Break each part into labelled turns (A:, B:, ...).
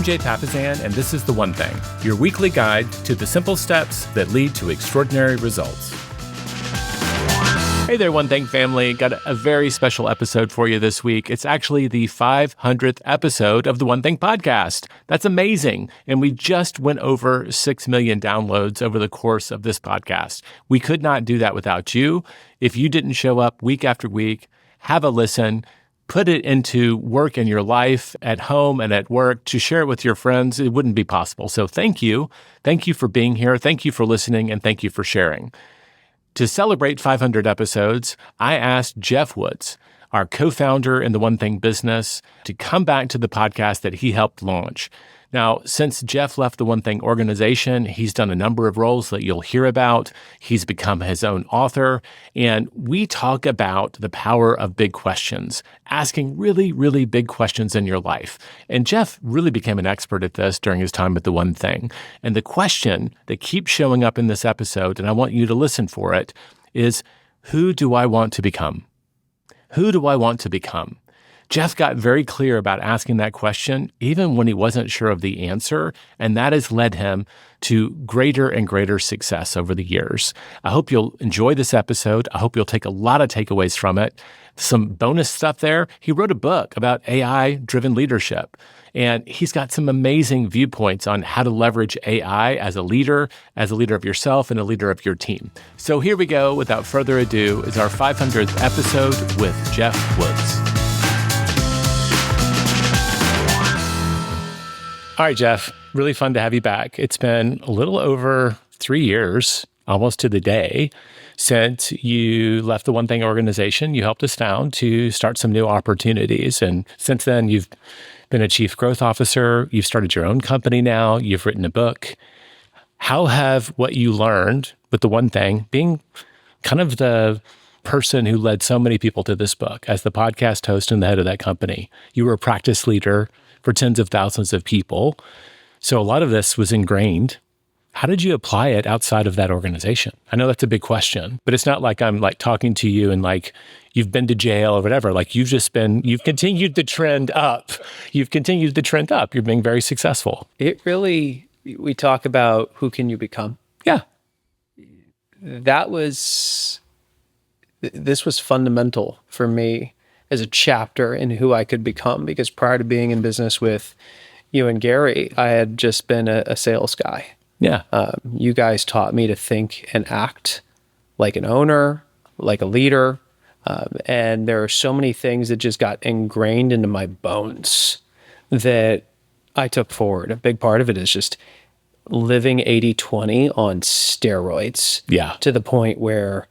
A: I'm Jay Papasan, and this is The One Thing, your weekly guide to the simple steps that lead to extraordinary results. Hey there, One Thing family. Got a very special episode for you this week. It's actually the 500th episode of the One Thing podcast. That's amazing. And we just went over 6 million downloads over the course of this podcast. We could not do that without you. If you didn't show up week after week, have a listen, put it into work in your life, at home and at work, to share it with your friends, it wouldn't be possible. So thank you. Thank you for being here. Thank you for listening, and thank you for sharing. To celebrate 500 episodes, I asked Geoff Woods, our co-founder in the One Thing business, to come back to the podcast that he helped launch. Now, since Geoff left the One Thing organization, he's done a number of roles that you'll hear about. He's become his own author, and we talk about the power of big questions, asking really, really big questions in your life. And Geoff really became an expert at this during his time at the One Thing. And the question that keeps showing up in this episode, and I want you to listen for it, is, who do I want to become? Who do I want to become? Geoff got very clear about asking that question, even when he wasn't sure of the answer, and that has led him to greater and greater success over the years. I hope you'll enjoy this episode. I hope you'll take a lot of takeaways from it. Some bonus stuff there. He wrote a book about AI-driven leadership, and he's got some amazing viewpoints on how to leverage AI as a leader of yourself and a leader of your team. So here we go. Without further ado, is our 500th episode with Geoff Woods. All right, Geoff, really fun to have you back. It's been a little over 3 years, almost to the day, since you left the One Thing organization you helped us found to start some new opportunities. And since then, you've been a chief growth officer. You've started your own company now. You've written a book. How have what you learned with the One Thing, being kind of the person who led so many people to this book as the podcast host and the head of that company? You were a practice leader for tens of thousands of people. So a lot of this was ingrained. How did you apply it outside of that organization? I know that's a big question, but it's not like I'm like talking to you and like you've been to jail or whatever. Like you've continued the trend up. You've continued the trend up. You're being very successful.
B: We talk about who can you become?
A: Yeah.
B: This was fundamental for me as a chapter in who I could become, because prior to being in business with you and Gary, I had just been a sales guy.
A: Yeah.
B: You guys taught me to think and act like an owner, like a leader. And there are so many things that just got ingrained into my bones that I took forward. A big part of it is just living 80-20 on steroids.
A: Yeah.
B: To the point where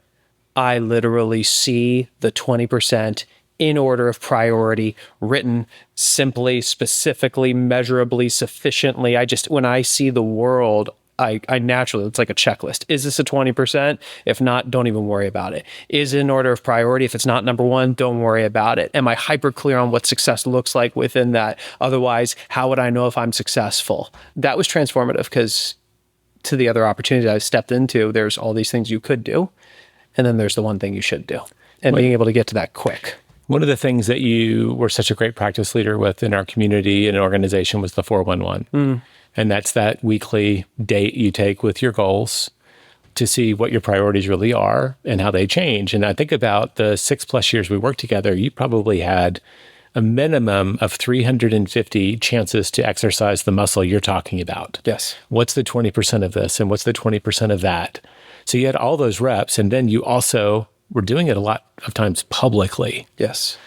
B: I literally see the 20% in order of priority, written simply, specifically, measurably, sufficiently. When I see the world, I naturally, it's like a checklist. Is this a 20%? If not, don't even worry about it. Is it in order of priority? If it's not number one, don't worry about it. Am I hyper clear on what success looks like within that? Otherwise, how would I know if I'm successful? That was transformative, because to the other opportunities I've stepped into, there's all these things you could do, and then there's the one thing you should do. And being able to get to that quick.
A: One of the things that you were such a great practice leader with in our community and organization was the 411. And that's that weekly date you take with your goals to see what your priorities really are and how they change. And I think about the 6+ years we worked together, you probably had a minimum of 350 chances to exercise the muscle you're talking about.
B: Yes.
A: What's the 20% of this and what's the 20% of that? So you had all those reps, and then you also were doing it a lot of times publicly.
B: Yes.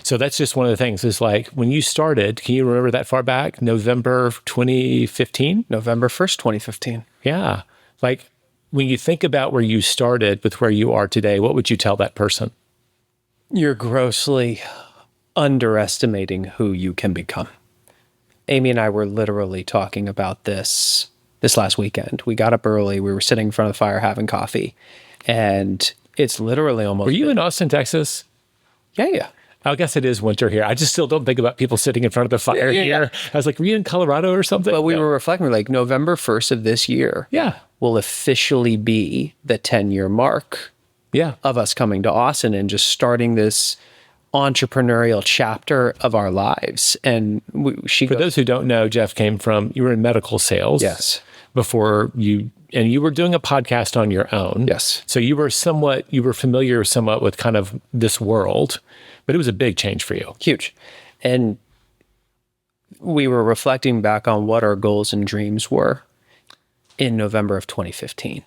A: So that's just one of the things is like when you started, can you remember that far back? November 2015?
B: November 1st, 2015.
A: Yeah. Like when you think about where you started with where you are today, what would you tell that person?
B: You're grossly underestimating who you can become. Amy and I were literally talking about this last weekend. We got up early. We were sitting in front of the fire having coffee, and it's literally almost...
A: Were you in Austin, Texas?
B: Yeah.
A: I guess it is winter here. I just still don't think about people sitting in front of the fire here. I was like, were you in Colorado or something?
B: But we were reflecting, like November 1st of this year will officially be the 10-year mark of us coming to Austin and just starting this entrepreneurial chapter of our lives. And
A: For those who don't know, Geoff you were in medical sales.
B: Yes.
A: Before you were doing a podcast on your own.
B: Yes.
A: So you were familiar somewhat with kind of this world, but it was a big change for you.
B: Huge. And we were reflecting back on what our goals and dreams were in November of 2015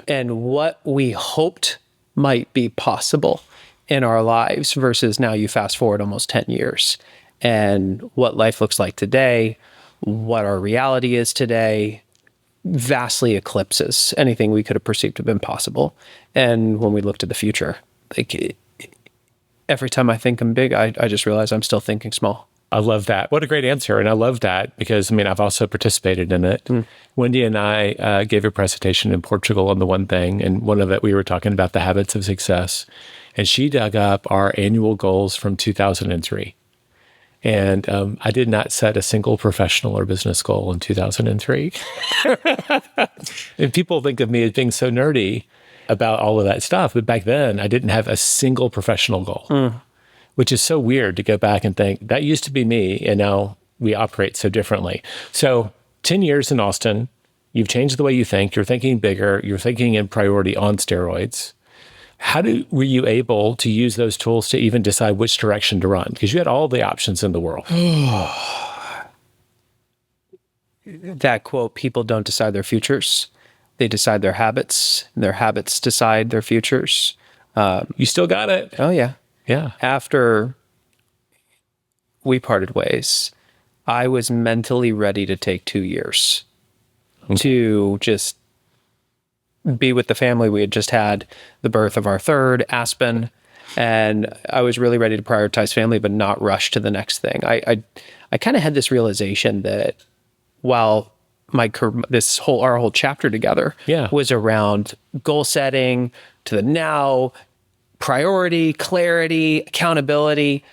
B: and what we hoped might be possible in our lives versus now you fast forward almost 10 years and what life looks like today, what our reality is today, vastly eclipses anything we could have perceived to have been possible. And when we look to the future, every time I think I'm big, I just realize I'm still thinking small.
A: I love that. What a great answer. And I love that because, I've also participated in it. Wendy and I gave a presentation in Portugal on the one thing. And one of it, we were talking about the habits of success. And she dug up our annual goals from 2003. And I did not set a single professional or business goal in 2003. And people think of me as being so nerdy about all of that stuff. But back then, I didn't have a single professional goal, which is so weird to go back and think, that used to be me, and now we operate so differently. So 10 years in Austin, you've changed the way you think. You're thinking bigger. You're thinking in priority on steroids. How were you able to use those tools to even decide which direction to run? Because you had all the options in the world.
B: That quote, people don't decide their futures. They decide their habits, and their habits decide their futures.
A: You still got it.
B: Oh, yeah.
A: Yeah.
B: After we parted ways, I was mentally ready to take 2 years to just be with the family. We had just had the birth of our third, Aspen, and I was really ready to prioritize family, but not rush to the next thing. I kind of had this realization that while our whole chapter together was around goal setting to the now, priority, clarity, accountability,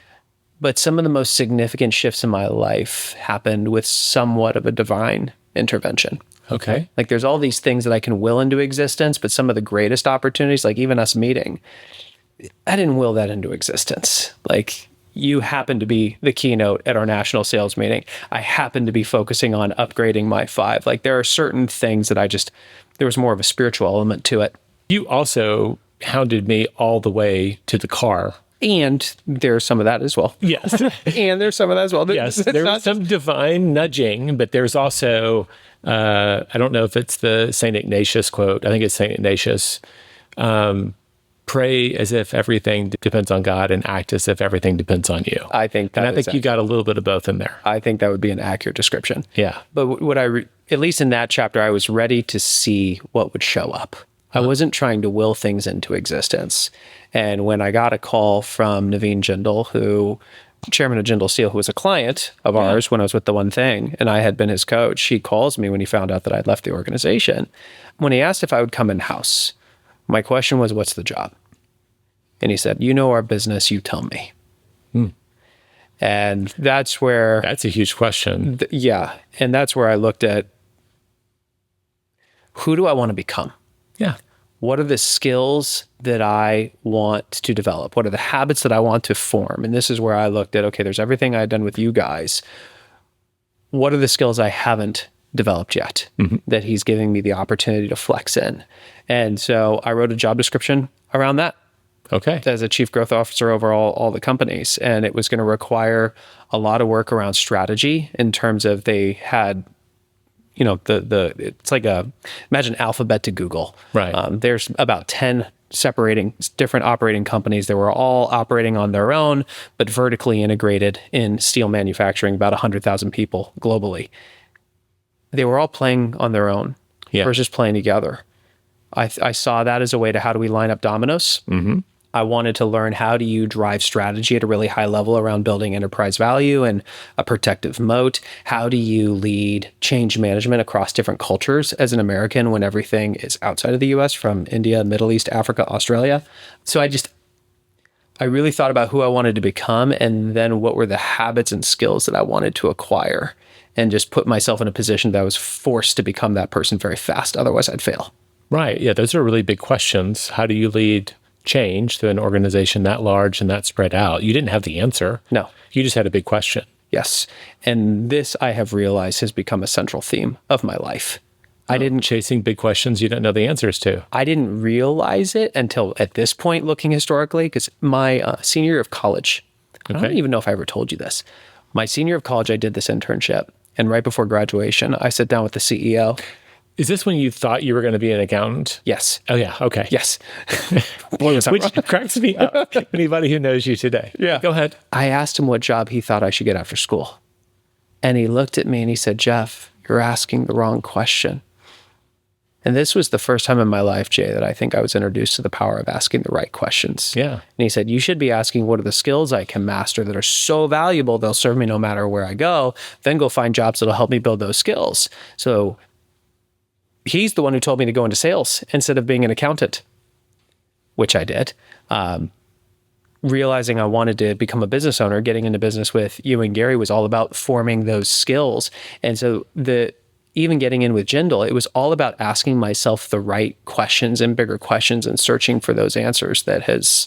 B: but some of the most significant shifts in my life happened with somewhat of a divine intervention.
A: Okay.
B: Like there's all these things that I can will into existence, but some of the greatest opportunities, like even us meeting, I didn't will that into existence. Like you happen to be the keynote at our national sales meeting. I happen to be focusing on upgrading my 5. Like there are certain things that there was more of a spiritual element to it.
A: You also hounded me all the way to the car.
B: And there's some of that as well.
A: Yes.
B: And there's some of that as well.
A: Yes. There was some divine nudging, but there's also, I don't know if it's the St. Ignatius quote. I think it's St. Ignatius. Pray as if everything depends on God and act as if everything depends on you.
B: I think
A: you got a little bit of both in there.
B: I think that would be an accurate description.
A: Yeah.
B: But at least in that chapter, I was ready to see what would show up. I wasn't trying to will things into existence. And when I got a call from Naveen Jindal, chairman of Jindal Steel, who was a client of ours when I was with The One Thing, and I had been his coach, he calls me when he found out that I'd left the organization. When he asked if I would come in-house, my question was, what's the job? And he said, you know our business, you tell me. And that's where...
A: That's a huge question.
B: And that's where I looked at, who do I want to become?
A: Yeah.
B: What are the skills that I want to develop? What are the habits that I want to form? And this is where I looked at, okay, there's everything I've done with you guys. What are the skills I haven't developed yet that he's giving me the opportunity to flex in? And so I wrote a job description around that.
A: Okay.
B: As a chief growth officer over all the companies. And it was going to require a lot of work around strategy in terms of they had... it's like imagine Alphabet to Google.
A: Right.
B: There's about 10 separating different operating companies that were all operating on their own, but vertically integrated in steel manufacturing, about 100,000 people globally. They were all playing on their own versus playing together. I saw that as a way to, how do we line up dominoes? I wanted to learn, how do you drive strategy at a really high level around building enterprise value and a protective moat? How do you lead change management across different cultures as an American when everything is outside of the US, from India, Middle East, Africa, Australia? So I really thought about who I wanted to become, and then what were the habits and skills that I wanted to acquire, and just put myself in a position that I was forced to become that person very fast. Otherwise, I'd fail.
A: Right. Yeah, those are really big questions. How do you lead change to an organization that large and that spread out, you didn't have the answer.
B: No.
A: You just had a big question.
B: Yes. And this, I have realized, has become a central theme of my life. I didn't
A: Chasing big questions you don't know the answers to.
B: I didn't realize it until at this point, looking historically, because my senior year of college, I don't even know if I ever told you this. My senior year of college, I did this internship. And right before graduation, I sat down with the CEO.
A: Is this when you thought you were going to be an accountant?
B: Yes.
A: Oh, yeah. Okay.
B: Yes.
A: Which cracks me up. Anybody who knows you today.
B: Yeah.
A: Go ahead.
B: I asked him what job he thought I should get after school. And he looked at me and he said, Geoff, you're asking the wrong question. And this was the first time in my life, Jay, that I think I was introduced to the power of asking the right questions.
A: Yeah.
B: And he said, you should be asking, what are the skills I can master that are so valuable, they'll serve me no matter where I go, then go find jobs that'll help me build those skills. So he's the one who told me to go into sales instead of being an accountant, which I did. Realizing I wanted to become a business owner, getting into business with you and Gary was all about forming those skills. And so even getting in with Jindal, it was all about asking myself the right questions and bigger questions and searching for those answers that has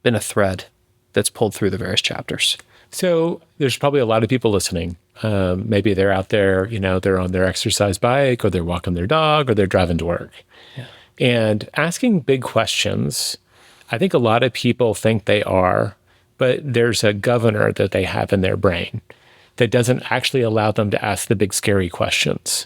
B: been a thread that's pulled through the various chapters.
A: So there's probably a lot of people listening. Maybe they're out there, they're on their exercise bike or they're walking their dog or they're driving to work. Yeah. And asking big questions, I think a lot of people think they are, but there's a governor that they have in their brain that doesn't actually allow them to ask the big, scary questions.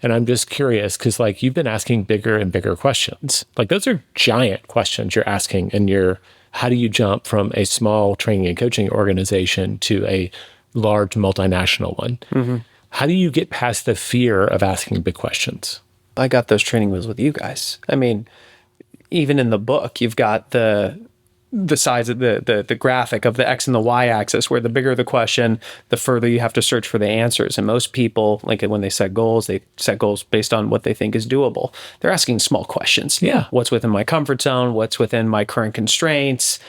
A: And I'm just curious, because you've been asking bigger and bigger questions. Those are giant questions you're asking, and how do you jump from a small training and coaching organization to a large multinational one? Mm-hmm. How do you get past the fear of asking big questions?
B: I got those training wheels with you guys. I mean, even in the book, you've got the size of the graphic of the X and the Y axis, where the bigger the question, the further you have to search for the answers. And most people, when they set goals based on what they think is doable. They're asking small questions.
A: Yeah.
B: What's within my comfort zone? What's within my current constraints?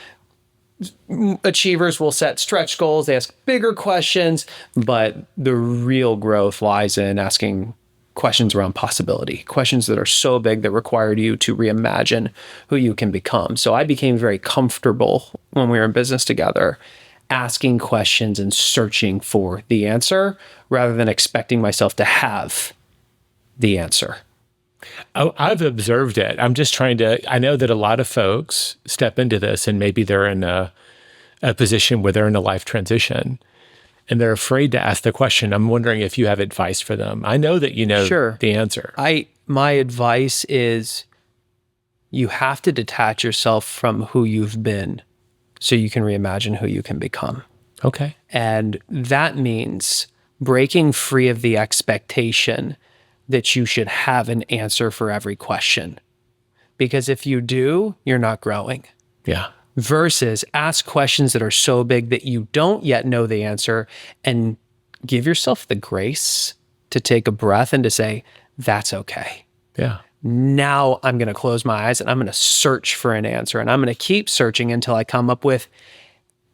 B: Achievers will set stretch goals. They ask bigger questions, but the real growth lies in asking questions around possibility, questions that are so big that require you to reimagine who you can become. So I became very comfortable when we were in business together, asking questions and searching for the answer rather than expecting myself to have the answer.
A: I've observed it. I'm just I know that a lot of folks step into this and maybe they're in a position where they're in a life transition and they're afraid to ask the question. I'm wondering if you have advice for them. I know that you know the answer.
B: My advice is you have to detach yourself from who you've been so you can reimagine who you can become.
A: Okay.
B: And that means breaking free of the expectation that you should have an answer for every question. Because if you do, you're not growing.
A: Yeah.
B: Versus ask questions that are so big that you don't yet know the answer and give yourself the grace to take a breath and to say, that's okay.
A: Yeah.
B: Now I'm going to close my eyes and I'm going to search for an answer, and I'm going to keep searching until I come up with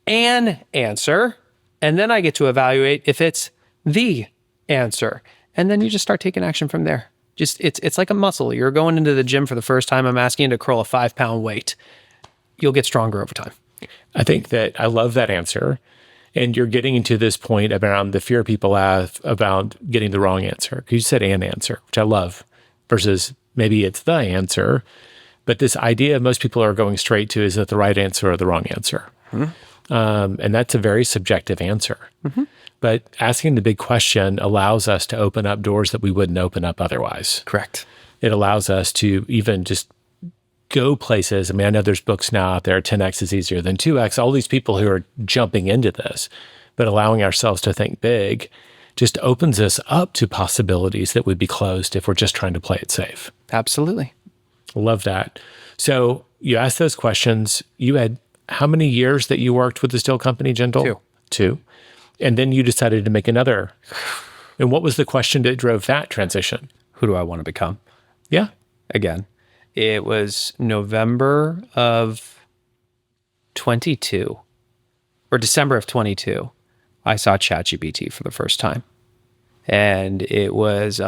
B: an answer. And then I get to evaluate if it's the answer. And then you just start taking action from there. It's like a muscle. You're going into the gym for the first time. I'm asking you to curl a 5-pound weight. You'll get stronger over time.
A: I think that I love that answer. And you're getting into this point around the fear people have about getting the wrong answer. Because you said an answer, which I love, versus maybe it's the answer. But this idea most people are going straight to is that the right answer or the wrong answer. Mm-hmm. And that's a very subjective answer. Mm-hmm. But asking the big question allows us to open up doors that we wouldn't open up otherwise.
B: Correct.
A: It allows us to even just go places. I mean, I know there's books now out there, 10X is easier than 2X, all these people who are jumping into this, but allowing ourselves to think big just opens us up to possibilities that would be closed if we're just trying to play it safe.
B: Absolutely.
A: Love that. So you asked those questions. You had how many years that you worked with the steel company, Jindal? 2. And then you decided to make another. And what was the question that drove that transition?
B: Who do I want to become?
A: Yeah.
B: Again, it was November of 22 or December of 22. I saw ChatGPT for the first time. And it was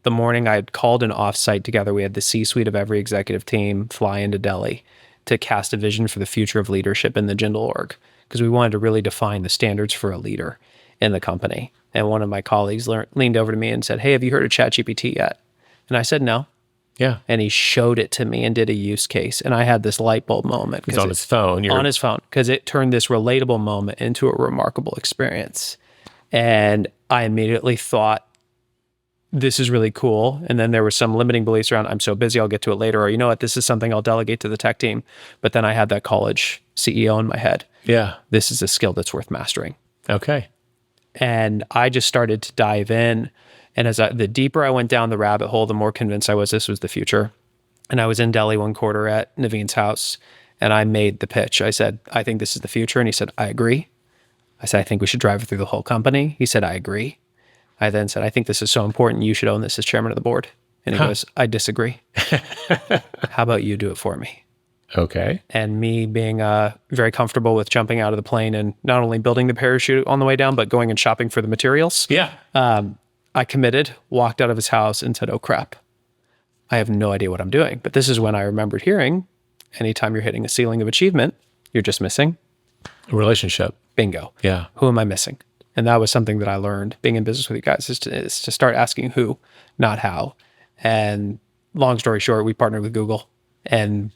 B: the morning I had called an offsite together. We had the C-suite of every executive team fly into Delhi to cast a vision for the future of leadership in the Jindal org, because we wanted to really define the standards for a leader in the company. And one of my colleagues leaned over to me and said, "Hey, have you heard of ChatGPT yet?" And I said, "No."
A: Yeah.
B: And he showed it to me and did a use case. And I had this light bulb moment.
A: It's on his phone.
B: On his phone, because it turned this relatable moment into a remarkable experience. And I immediately thought, this is really cool. And then there were some limiting beliefs around, I'm so busy, I'll get to it later. Or, you know what, this is something I'll delegate to the tech team. But then I had that college CEO in my head.
A: Yeah.
B: This is a skill that's worth mastering.
A: Okay.
B: And I just started to dive in. And the deeper I went down the rabbit hole, the more convinced I was this was the future. And I was in Delhi one quarter at Naveen's house, and I made the pitch. I said, "I think this is the future." And he said, "I agree." I said, "I think we should drive it through the whole company." He said, "I agree." I then said, "I think this is so important, you should own this as chairman of the board." And he goes, "I disagree." "How about you do it for me?"
A: Okay.
B: And me being very comfortable with jumping out of the plane and not only building the parachute on the way down, but going and shopping for the materials.
A: Yeah.
B: I committed, walked out of his house and said, "Oh crap, I have no idea what I'm doing." But this is when I remembered hearing, anytime you're hitting a ceiling of achievement, you're just missing
A: A relationship.
B: bingo.
A: Yeah.
B: Who am I missing? And that was something that I learned being in business with you guys is to start asking who, not how. And long story short, we partnered with Google and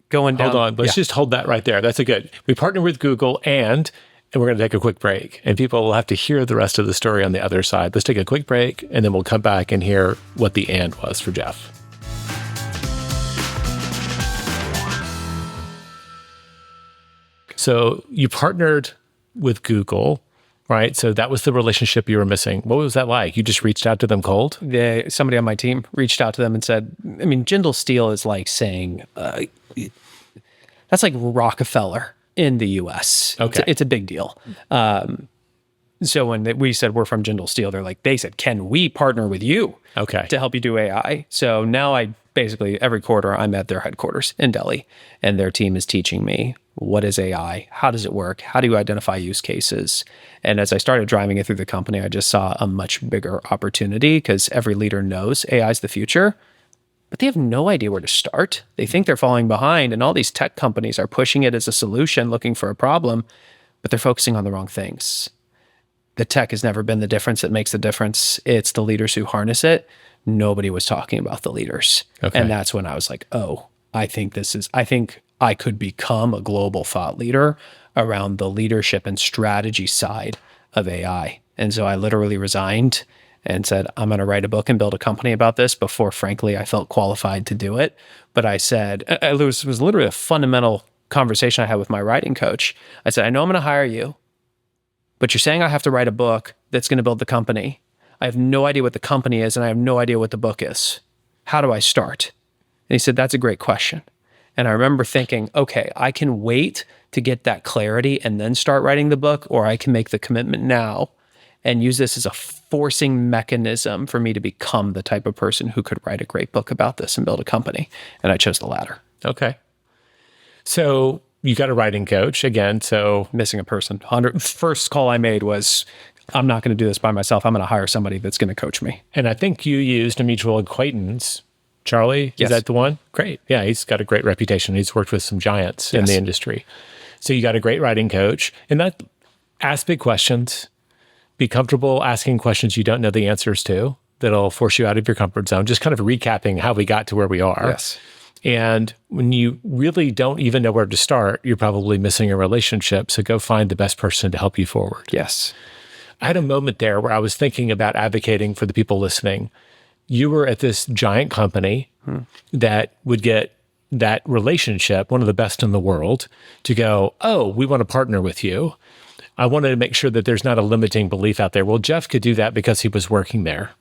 B: going down.
A: Hold on. Let's just hold that right there. That's a good. We partnered with Google and we're going to take a quick break. And people will have to hear the rest of the story on the other side. Let's take a quick break and then we'll come back and hear what the and was for Geoff. So you partnered with Google, right? So that was the relationship you were missing. What was that like? You just reached out to them cold?
B: Somebody on my team reached out to them and said, I mean, Jindal Steel is like saying, that's like Rockefeller in the US.
A: Okay.
B: It's a big deal. So when we said we're from Jindal Steel, they said, "Can we partner with you to help you do AI?" So now basically every quarter I'm at their headquarters in Delhi, and their team is teaching me, what is AI? How does it work? How do you identify use cases? And as I started driving it through the company, I just saw a much bigger opportunity because every leader knows AI is the future, but they have no idea where to start. They think they're falling behind, and all these tech companies are pushing it as a solution, looking for a problem, but they're focusing on the wrong things. The tech has never been the difference that makes the difference. It's the leaders who harness it. Nobody was talking about the leaders. Okay. And that's when I was like, oh, I think I could become a global thought leader around the leadership and strategy side of AI. And so I literally resigned and said, I'm going to write a book and build a company about this before, frankly, I felt qualified to do it. But I said, it was literally a fundamental conversation I had with my writing coach. I said, I know I'm going to hire you, but you're saying I have to write a book that's going to build the company. I have no idea what the company is, and I have no idea what the book is. How do I start? And he said, that's a great question. And I remember thinking, okay, I can wait to get that clarity and then start writing the book, or I can make the commitment now and use this as a forcing mechanism for me to become the type of person who could write a great book about this and build a company. And I chose the latter.
A: Okay. So you got a writing coach again. So
B: missing a person. First call I made was, I'm not going to do this by myself. I'm going to hire somebody that's going to coach me.
A: And I think you used a mutual acquaintance, Charlie.
B: Yes.
A: Is that the one? Great. Yeah, he's got a great reputation. He's worked with some giants in the industry. So you got a great writing coach. And that ask big questions. Be comfortable asking questions you don't know the answers to that'll force you out of your comfort zone. Just kind of recapping how we got to where we are.
B: Yes.
A: And when you really don't even know where to start, you're probably missing a relationship. So go find the best person to help you forward.
B: Yes.
A: I had a moment there where I was thinking about advocating for the people listening. You were at this giant company that would get that relationship, one of the best in the world, to go, oh, we want to partner with you. I wanted to make sure that there's not a limiting belief out there. Well, Geoff could do that because he was working there.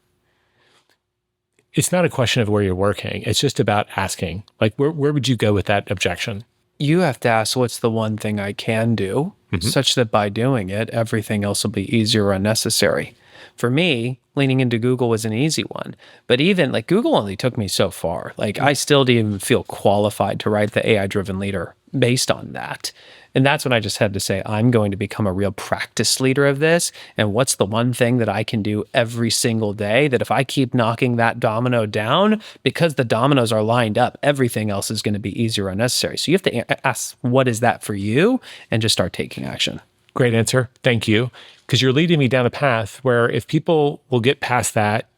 A: It's not a question of where you're working. It's just about asking, like, where would you go with that objection?
B: You have to ask, what's the one thing I can do, such that by doing it, everything else will be easier or unnecessary. For me, leaning into Google was an easy one. But even Google only took me so far. I still didn't even feel qualified to write the AI-driven leader based on that. And that's when I just had to say, I'm going to become a real practice leader of this. And what's the one thing that I can do every single day that if I keep knocking that domino down, because the dominoes are lined up, everything else is going to be easier or unnecessary. So you have to ask, what is that for you? And just start taking action.
A: Great answer. Thank you. Because you're leading me down a path where if people will get past that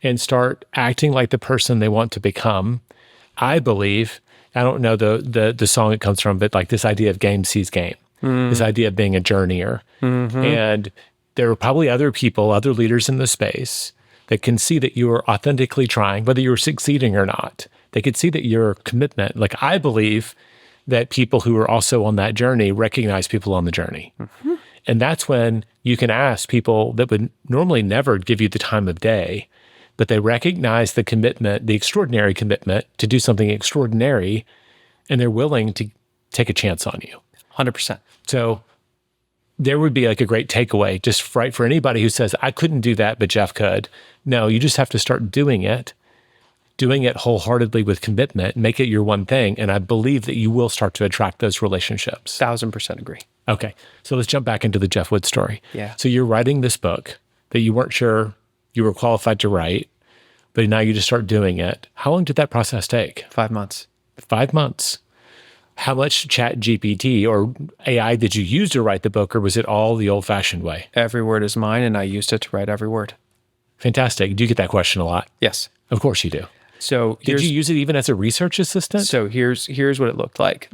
A: and start acting like the person they want to become, I believe, I don't know the song it comes from, but like this idea of game sees game, this idea of being a journeyer. And there are probably other people, other leaders in the space that can see that you are authentically trying, whether you're succeeding or not. They could see that your commitment, like I believe that people who are also on that journey recognize people on the journey. And that's when you can ask people that would normally never give you the time of day, but they recognize the commitment, the extraordinary commitment to do something extraordinary, and they're willing to take a chance on you.
B: 100%.
A: So there would be like a great takeaway just right for anybody who says, I couldn't do that, but Geoff could. No, you just have to start doing it wholeheartedly with commitment, make it your one thing. And I believe that you will start to attract those relationships.
B: 1000% agree.
A: Okay. So let's jump back into the Geoff Wood story.
B: Yeah.
A: So you're writing this book that you weren't sure you were qualified to write, but now you just start doing it. How long did that process take?
B: 5 months.
A: 5 months. How much Chat GPT or AI did you use to write the book, or was it all the old-fashioned way?
B: Every word is mine, and I used it to write every word.
A: Fantastic. Do you get that question a lot?
B: Yes.
A: Of course you do.
B: So
A: did you use it even as a research assistant?
B: So here's what it looked like.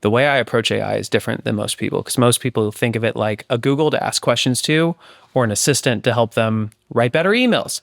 B: The way I approach AI is different than most people, because most people think of it like a Google to ask questions to, or an assistant to help them write better emails.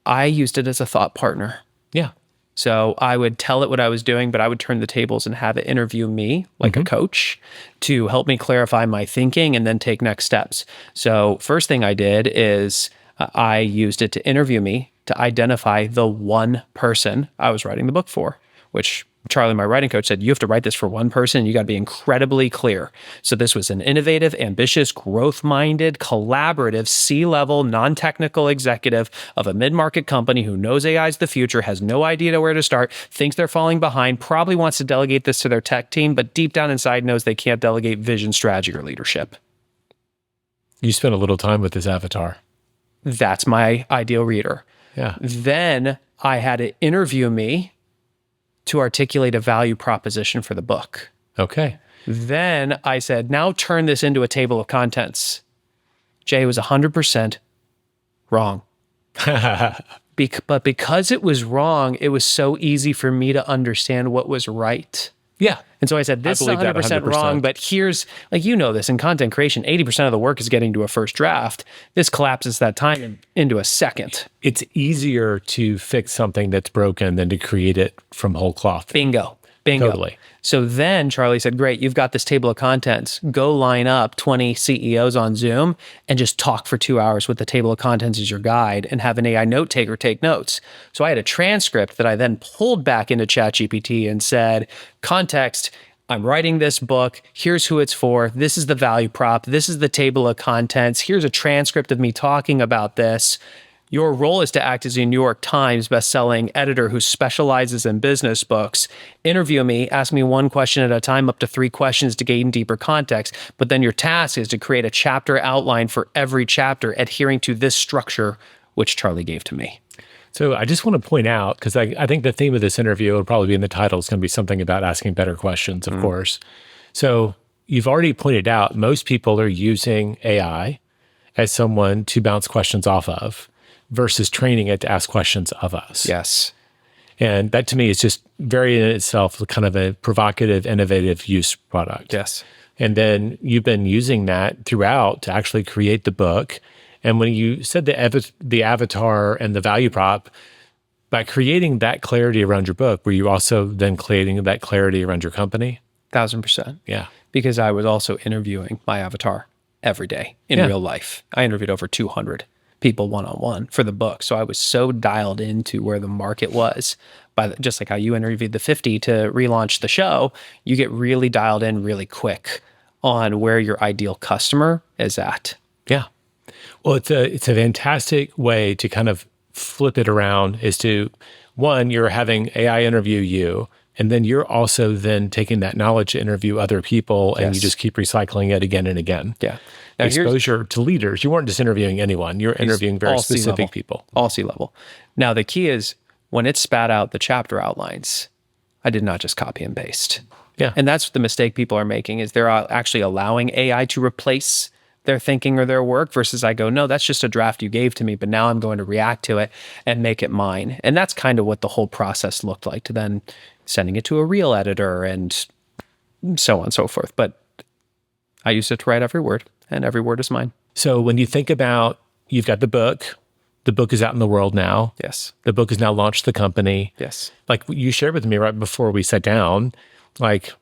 B: I used it as a thought partner.
A: Yeah.
B: So I would tell it what I was doing, but I would turn the tables and have it interview me like a coach to help me clarify my thinking and then take next steps. So first thing I did is I used it to interview me to identify the one person I was writing the book for, which Charlie, my writing coach, said, you have to write this for one person. You got to be incredibly clear. So this was an innovative, ambitious, growth-minded, collaborative, C-level, non-technical executive of a mid-market company who knows AI is the future, has no idea where to start, thinks they're falling behind, probably wants to delegate this to their tech team, but deep down inside knows they can't delegate vision, strategy, or leadership.
A: You spent a little time with this avatar.
B: That's my ideal reader.
A: Yeah.
B: Then I had it interview me to articulate a value proposition for the book.
A: Okay.
B: Then I said, now turn this into a table of contents. Jay was 100% wrong. But because it was wrong, it was so easy for me to understand what was right.
A: Yeah.
B: And so I said, this is 100% wrong, but here's, like, you know this, in content creation, 80% of the work is getting to a first draft. This collapses that time into a second.
A: It's easier to fix something that's broken than to create it from whole cloth.
B: Bingo.
A: Totally.
B: So then Charlie said, great, you've got this table of contents. Go line up 20 CEOs on Zoom and just talk for 2 hours with the table of contents as your guide and have an AI note taker take notes. So I had a transcript that I then pulled back into ChatGPT and said, context, I'm writing this book. Here's who it's for. This is the value prop. This is the table of contents. Here's a transcript of me talking about this. Your role is to act as a New York Times bestselling editor who specializes in business books. Interview me, ask me one question at a time, up to 3 questions to gain deeper context. But then your task is to create a chapter outline for every chapter, adhering to this structure, which Charlie gave to me.
A: So I just want to point out, because I think the theme of this interview will probably be in the title. It's going to be something about asking better questions, of course. So you've already pointed out most people are using AI as someone to bounce questions off of, versus training it to ask questions of us.
B: Yes.
A: And that to me is just very in itself kind of a provocative, innovative use product.
B: Yes.
A: And then you've been using that throughout to actually create the book. And when you said the avatar and the value prop, by creating that clarity around your book, were you also then creating that clarity around your company?
B: 1000%.
A: Yeah.
B: Because I was also interviewing my avatar every day in real life. I interviewed over 200 people one-on-one for the book. So I was so dialed into where the market was. Just like how you interviewed the 50 to relaunch the show, you get really dialed in really quick on where your ideal customer is at.
A: Yeah. Well, it's a fantastic way to kind of flip it around is to, one, you're having AI interview you And then you're also then taking that knowledge to interview other people, and you
B: Yes.
A: just keep recycling it again and again.
B: Yeah. Now
A: Exposure to leaders. You weren't just interviewing anyone. You're interviewing very
B: all
A: specific
B: C-level.
A: people.
B: All C-level. Now, the key is when it spat out the chapter outlines, I did not just copy and paste.
A: Yeah.
B: And that's the mistake people are making, is they're actually allowing AI to replace their thinking or their work, versus I go, no, that's just a draft you gave to me, but now I'm going to react to it and make it mine. And that's kind of what the whole process looked like, to then sending it to a real editor and so on and so forth. But I used it to write every word, and every word is mine.
A: So when you think about, you've got the book is out in the world now.
B: Yes.
A: The book has now launched the company.
B: Yes.
A: Like you shared with me right before we sat down, like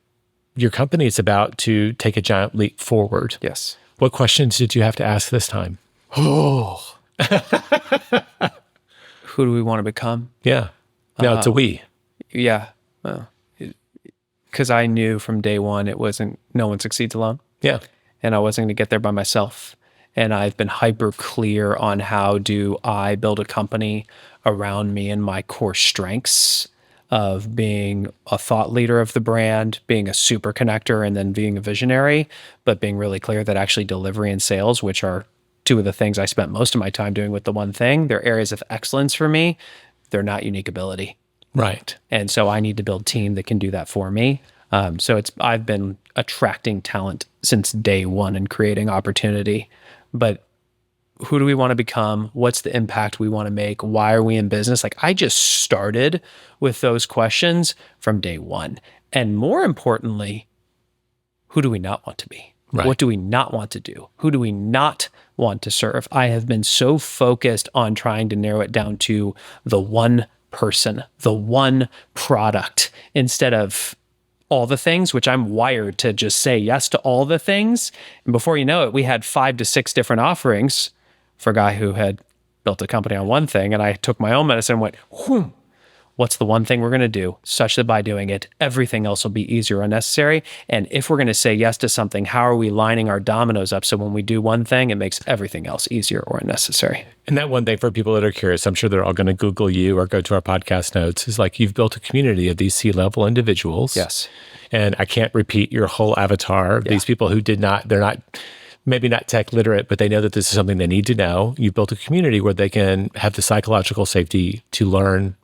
A: your company is about to take a giant leap forward.
B: Yes.
A: What questions did you have to ask this time?
B: Oh. Who do we want to become?
A: Yeah. Now it's a we.
B: Yeah. Because I knew from day one no one succeeds alone.
A: Yeah.
B: And I wasn't going to get there by myself. And I've been hyper clear on how do I build a company around me and my core strengths of being a thought leader of the brand, being a super connector, and then being a visionary, but being really clear that actually delivery and sales, which are two of the things I spent most of my time doing with the one thing, they're areas of excellence for me. They're not unique ability.
A: Right.
B: And so I need to build a team that can do that for me. I've been attracting talent since day one and creating opportunity. But who do we want to become? What's the impact we want to make? Why are we in business? Like, I just started with those questions from day one. And more importantly, who do we not want to be?
A: Right.
B: What do we not want to do? Who do we not want to serve? I have been so focused on trying to narrow it down to the one person, the one product, instead of all the things, which I'm wired to just say yes to all the things. And before you know it, we had 5 to 6 different offerings for a guy who had built a company on one thing. And I took my own medicine and went, what's the one thing we're going to do, such that by doing it, everything else will be easier or unnecessary? And if we're going to say yes to something, how are we lining our dominoes up so when we do one thing, it makes everything else easier or unnecessary?
A: And that one thing for people that are curious, I'm sure they're all going to Google you or go to our podcast notes, is like you've built a community of these C-level individuals.
B: Yes.
A: And I can't repeat your whole avatar. Yeah. These people who they're not, maybe not tech literate, but they know that this is something they need to know. You've built a community where they can have the psychological safety to learn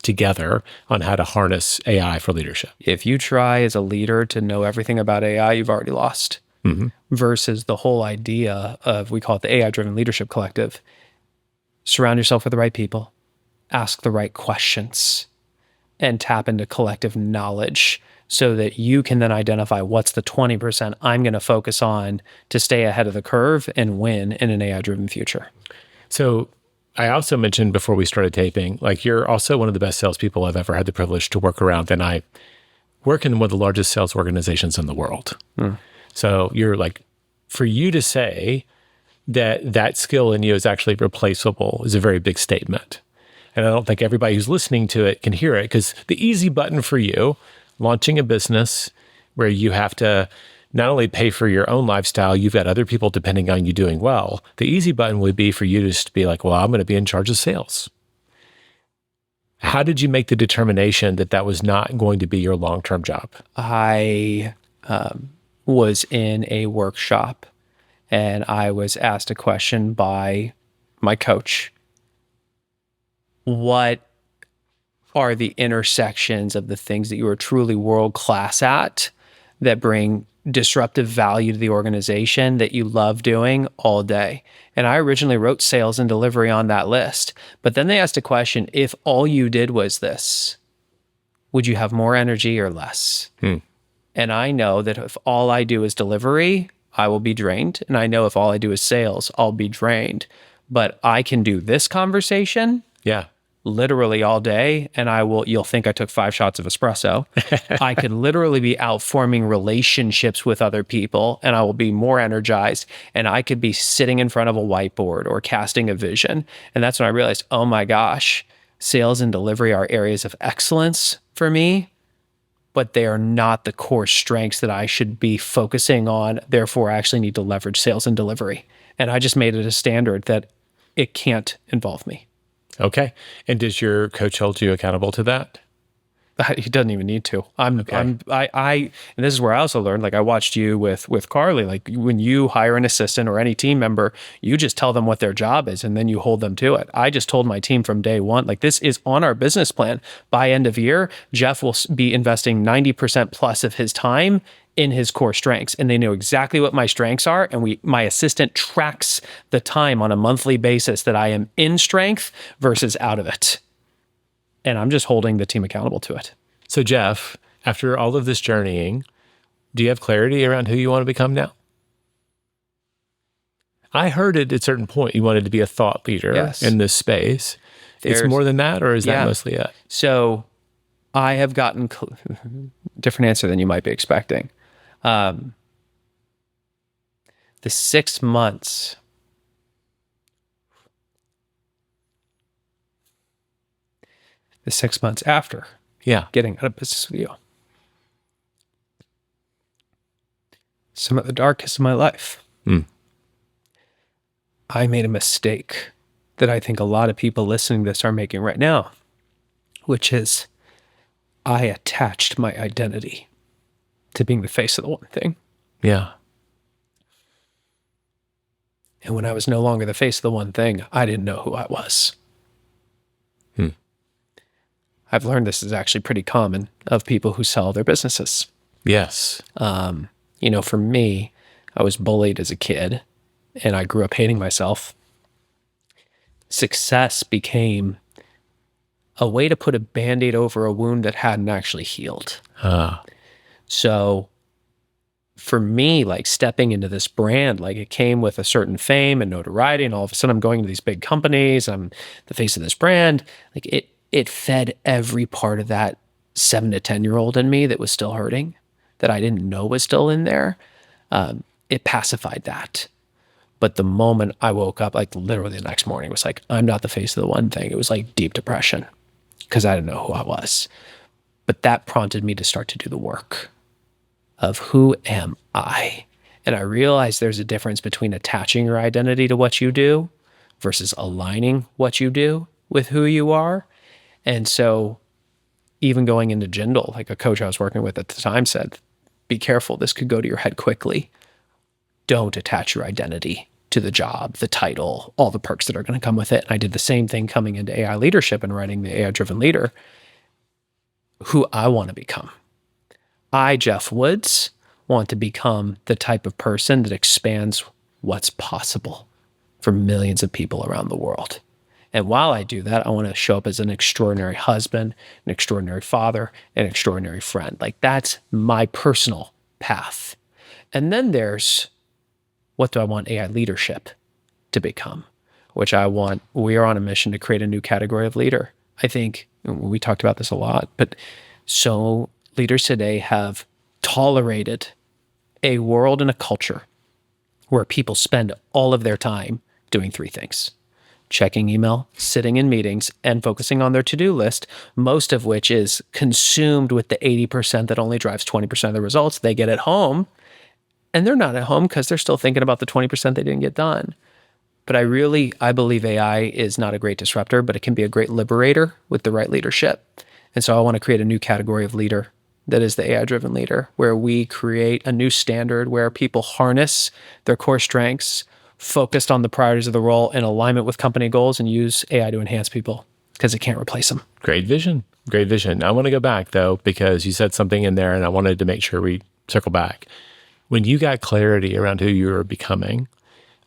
A: together on how to harness AI for leadership.
B: If you try as a leader to know everything about AI, you've already lost. Mm-hmm. Versus the whole idea of, we call it the AI-driven leadership collective. Surround yourself with the right people, ask the right questions, and tap into collective knowledge so that you can then identify what's the 20% I'm going to focus on to stay ahead of the curve and win in an AI-driven future.
A: So I also mentioned before we started taping, like you're also one of the best salespeople I've ever had the privilege to work around. And I work in one of the largest sales organizations in the world. So you're like, for you to say that skill in you is actually replaceable is a very big statement. And I don't think everybody who's listening to it can hear it, because the easy button for you, launching a business where you have to not only pay for your own lifestyle, you've got other people depending on you doing well. The easy button would be for you to just be like, well, I'm going to be in charge of sales. How did you make the determination that that was not going to be your long-term job?
B: I was in a workshop and I was asked a question by my coach. What are the intersections of the things that you are truly world-class at that bring disruptive value to the organization that you love doing all day? And I originally wrote sales and delivery on that list. But then they asked a question, if all you did was this, would you have more energy or less? And I know that if all I do is delivery, I will be drained. And I know if all I do is sales, I'll be drained. But I can do this conversation literally all day, and you'll think I took 5 shots of espresso. I could literally be out forming relationships with other people, and I will be more energized, and I could be sitting in front of a whiteboard or casting a vision. And that's when I realized, oh my gosh, sales and delivery are areas of excellence for me, but they are not the core strengths that I should be focusing on. Therefore, I actually need to leverage sales and delivery. And I just made it a standard that it can't involve me.
A: Okay. And does your coach hold you accountable to that?
B: He doesn't even need to. And this is where I also learned, like I watched you with Carly, like when you hire an assistant or any team member, you just tell them what their job is and then you hold them to it. I just told my team from day one, like this is on our business plan. By end of year, Geoff will be investing 90% plus of his time in his core strengths. And they know exactly what my strengths are. And my assistant tracks the time on a monthly basis that I am in strength versus out of it. And I'm just holding the team accountable to it.
A: So Geoff, after all of this journeying, do you have clarity around who you want to become now? I heard it at a certain point you wanted to be a thought leader in this space. It's more than that, or is that mostly it?
B: So I have gotten different answer than you might be expecting. The 6 months after getting out of business with you, some of the darkest of my life, I made a mistake that I think a lot of people listening to this are making right now, which is I attached my identity to being the face of the one thing.
A: Yeah.
B: And when I was no longer the face of the one thing, I didn't know who I was. I've learned this is actually pretty common of people who sell their businesses.
A: Yes.
B: For me, I was bullied as a kid and I grew up hating myself. Success became a way to put a Band-Aid over a wound that hadn't actually healed. So for me, like stepping into this brand, like it came with a certain fame and notoriety, and all of a sudden I'm going to these big companies, I'm the face of this brand. Like it fed every part of that 7 to 10-year-old in me that was still hurting, that I didn't know was still in there. It pacified that. But the moment I woke up, like literally the next morning, it was like, I'm not the face of the one thing. It was like deep depression because I didn't know who I was. But that prompted me to start to do the work of who am I? And I realized there's a difference between attaching your identity to what you do versus aligning what you do with who you are. And so even going into Jindal, like a coach I was working with at the time said, be careful, this could go to your head quickly. Don't attach your identity to the job, the title, all the perks that are going to come with it. And I did the same thing coming into AI leadership and writing the AI-driven leader, who I want to become. I, Geoff Woods, want to become the type of person that expands what's possible for millions of people around the world. And while I do that, I want to show up as an extraordinary husband, an extraordinary father, an extraordinary friend. Like that's my personal path. And then there's, what do I want AI leadership to become? Which we are on a mission to create a new category of leader. I think we talked about this a lot, but so leaders today have tolerated a world and a culture where people spend all of their time doing 3 things: checking email, sitting in meetings, and focusing on their to-do list, most of which is consumed with the 80% that only drives 20% of the results. They get at home, and they're not at home because they're still thinking about the 20% they didn't get done. But I believe AI is not a great disruptor, but it can be a great liberator with the right leadership. And so I want to create a new category of leader that is the AI-driven leader, where we create a new standard where people harness their core strengths, focused on the priorities of the role in alignment with company goals, and use AI to enhance people because it can't replace them.
A: Great vision. Great vision. I want to go back though, because you said something in there and I wanted to make sure we circle back. When you got clarity around who you were becoming,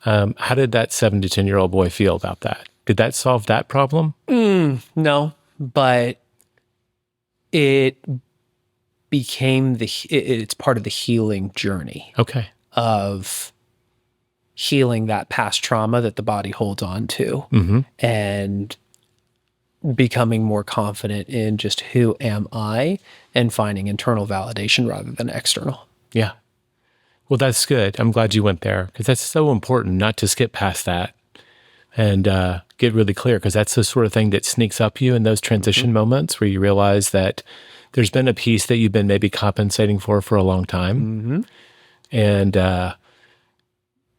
A: how did that 7 to 10-year-old boy feel about that? Did that solve that problem?
B: No, but it became it's part of the healing journey.
A: Okay.
B: Of healing that past trauma that the body holds on to, and becoming more confident in just who am I and finding internal validation rather than external.
A: Yeah. Well, that's good. I'm glad you went there because that's so important not to skip past that and get really clear, because that's the sort of thing that sneaks up you in those transition moments where you realize that there's been a piece that you've been maybe compensating for a long time. And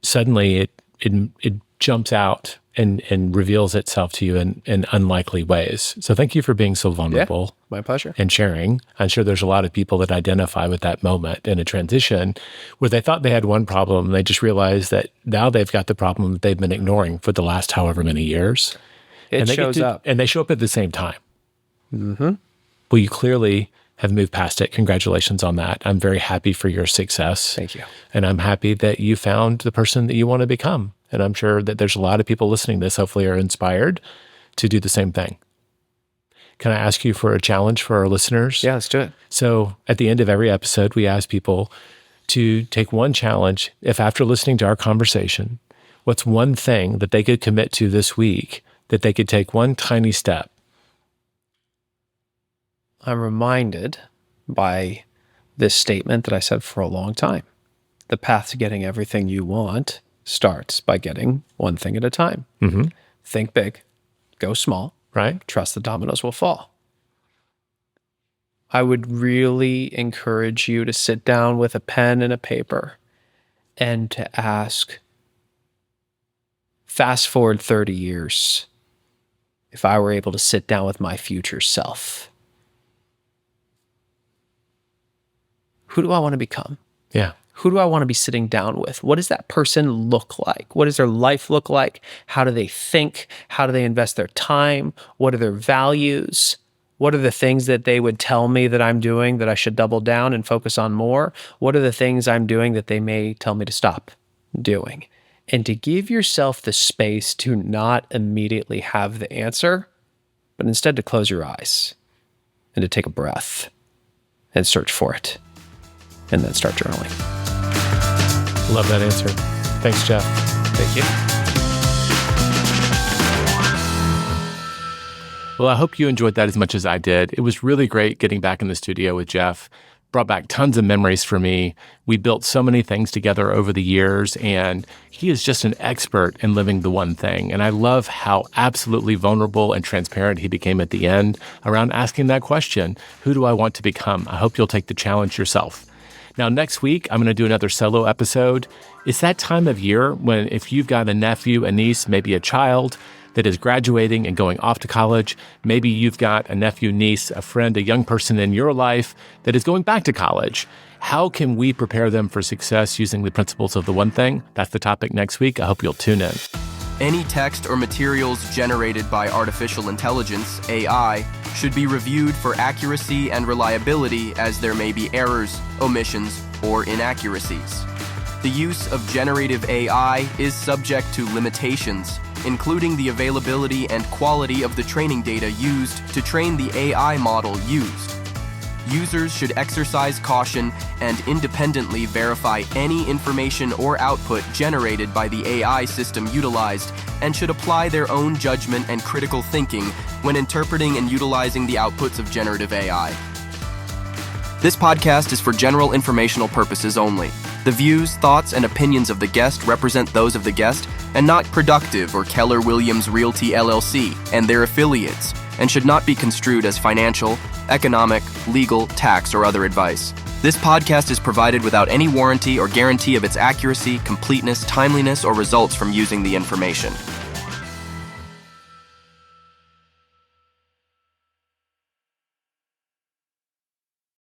A: suddenly it jumps out and reveals itself to you in unlikely ways. So thank you for being so vulnerable.
B: My pleasure.
A: And sharing. I'm sure there's a lot of people that identify with that moment in a transition where they thought they had one problem and they just realized that now they've got the problem that they've been ignoring for the last however many years.
B: It shows up.
A: And they show up at the same time.
B: Mm-hmm.
A: Well, you clearly have moved past it. Congratulations on that. I'm very happy for your success.
B: Thank you.
A: And I'm happy that you found the person that you want to become. And I'm sure that there's a lot of people listening to this, hopefully are inspired to do the same thing. Can I ask you for a challenge for our listeners?
B: Yeah, let's do it.
A: So at the end of every episode, we ask people to take one challenge. If after listening to our conversation, what's one thing that they could commit to this week, that they could take one tiny step?
B: I'm reminded by this statement that I said for a long time. The path to getting everything you want starts by getting one thing at a time.
A: Mm-hmm.
B: Think big, go small,
A: right?
B: Trust the dominoes will fall. I would really encourage you to sit down with a pen and a paper and to ask, fast forward 30 years, if I were able to sit down with my future self, who do I want to become?
A: Yeah.
B: Who do I want to be sitting down with? What does that person look like? What does their life look like? How do they think? How do they invest their time? What are their values? What are the things that they would tell me that I'm doing that I should double down and focus on more? What are the things I'm doing that they may tell me to stop doing? And to give yourself the space to not immediately have the answer, but instead to close your eyes and to take a breath and search for it, and then start journaling.
A: Love that answer. Thanks, Geoff.
B: Thank you.
A: Well, I hope you enjoyed that as much as I did. It was really great getting back in the studio with Geoff. Brought back tons of memories for me. We built so many things together over the years, and he is just an expert in living the one thing. And I love how absolutely vulnerable and transparent he became at the end around asking that question, who do I want to become? I hope you'll take the challenge yourself. Now, next week, I'm going to do another solo episode. It's that time of year when if you've got a nephew, a niece, maybe a child that is graduating and going off to college, maybe you've got a nephew, niece, a friend, a young person in your life that is going back to college. How can we prepare them for success using the principles of the one thing? That's the topic next week. I hope you'll tune in.
C: Any text or materials generated by artificial intelligence, AI, should be reviewed for accuracy and reliability, as there may be errors, omissions, or inaccuracies. The use of generative AI is subject to limitations, including the availability and quality of the training data used to train the AI model used. Users should exercise caution and independently verify any information or output generated by the AI system utilized, and should apply their own judgment and critical thinking when interpreting and utilizing the outputs of generative AI. This podcast is for general informational purposes only. The views, thoughts, and opinions of the guest represent those of the guest and not Productive or Keller Williams Realty LLC and their affiliates, and should not be construed as financial, economic, legal, tax, or other advice. This podcast is provided without any warranty or guarantee of its accuracy, completeness, timeliness, or results from using the information.